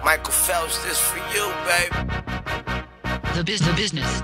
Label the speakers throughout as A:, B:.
A: Michael Phelps, this for you, baby.
B: The business.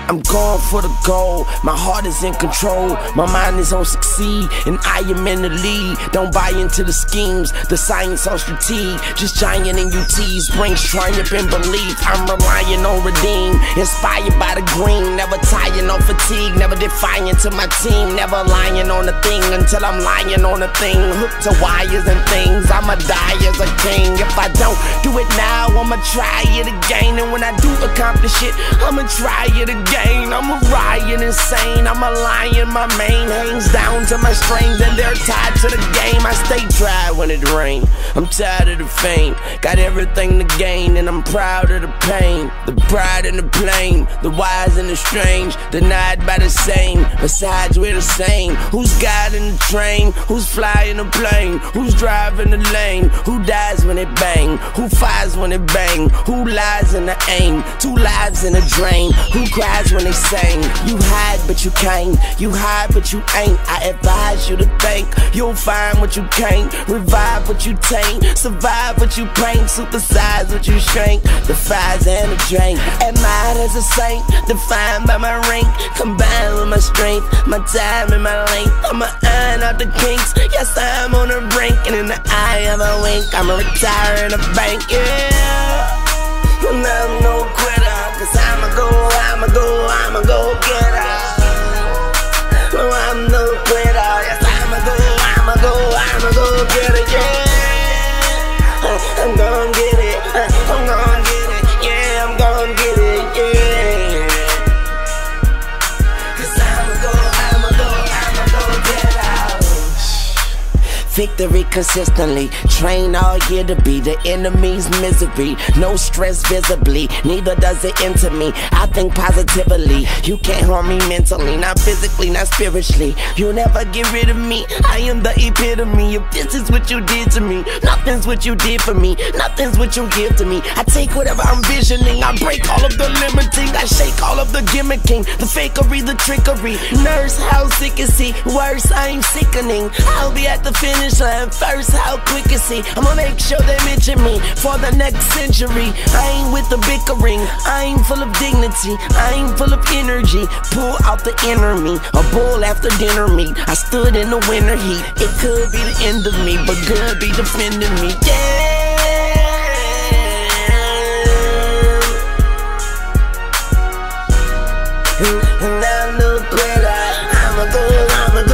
A: I'm going for the goal, my heart is in control, my mind is on succeed, and I am in the lead. Don't buy into the schemes, the science on strategy, just giant in UTs, brings triumph and belief. I'm relying on redeem, inspired by the green, never tiring on fatigue, never defiant to my team, never lying on a thing until I'm lying on a thing, hooked to wires and things. I'ma die as a king. If I don't do it now, I'ma try it again, and when I do accomplish it, I'ma try it again. I'm a riot insane, I'm a lion, my mane hangs down to my strings and they're tied to the game. I stay dry when it rains, I'm tired of the fame, got everything to gain and I'm proud of the pain. The pride and the blame, the wise and the strange, denied by the same, besides we're the same. Who's guiding the train, who's flying the plane, who's driving the lane, who dies when it bang, who fires when it bang, who lies in the aim, two lives in a drain, who cries when they sing. You hide but you can't, you hide but you ain't. I advise you to think, you'll find what you can't, revive what you taint, survive what you paint, supersize what you shrink, defies and a drink. Admired as a saint, defined by my rank, combined with my strength, my time and my length. I'ma iron out the kinks, yes I'm on the brink, and in the eye of a wink, I'ma retire in a bank, yeah. And I'm no quitter, cause I'ma go get her. No, I'm no quitter, yes I'ma go get her, yeah. I'm gon' get it, I'm gon' get it, yeah, I'm gon' get it, yeah. Cause I'ma go get her. Victory consistently, train all year to be the enemy's misery. No stress visibly, neither does it enter me. I think positively, you can't harm me mentally, not physically, not spiritually. You'll never get rid of me, I am the epitome. If this is what you did to me, nothing's what you did for me, nothing's what you give to me. I take whatever I'm visioning, I break all of the limiting, I shake all of the gimmicking, the fakery, the trickery. Nurse, how sick is he? Worse, I'm sickening. I'll be at the finish line first, how quick is he? I'ma make sure they mention me for the next century. I ain't with the bickering, I ain't full of dignity, I ain't full of energy. Pull out the inner me, a bull after dinner meat. I stood in the winter heat, it could be the end of me, but good be defending me, yeah. And I'm no quitter, I'ma go get her.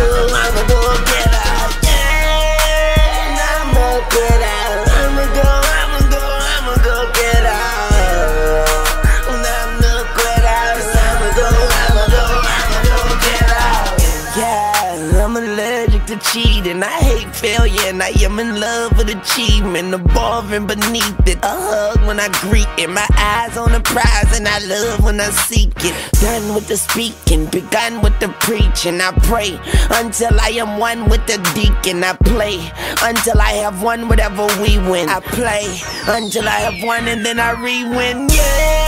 A: Cheating, I hate failure, and I am in love with achievement, above and beneath it. A hug when I greet it, my eyes on the prize, and I love when I seek it. Done with the speaking, begun with the preaching. I pray until I am one with the deacon. I play until I have won whatever we win. I play until I have won, and then I re-win, yeah.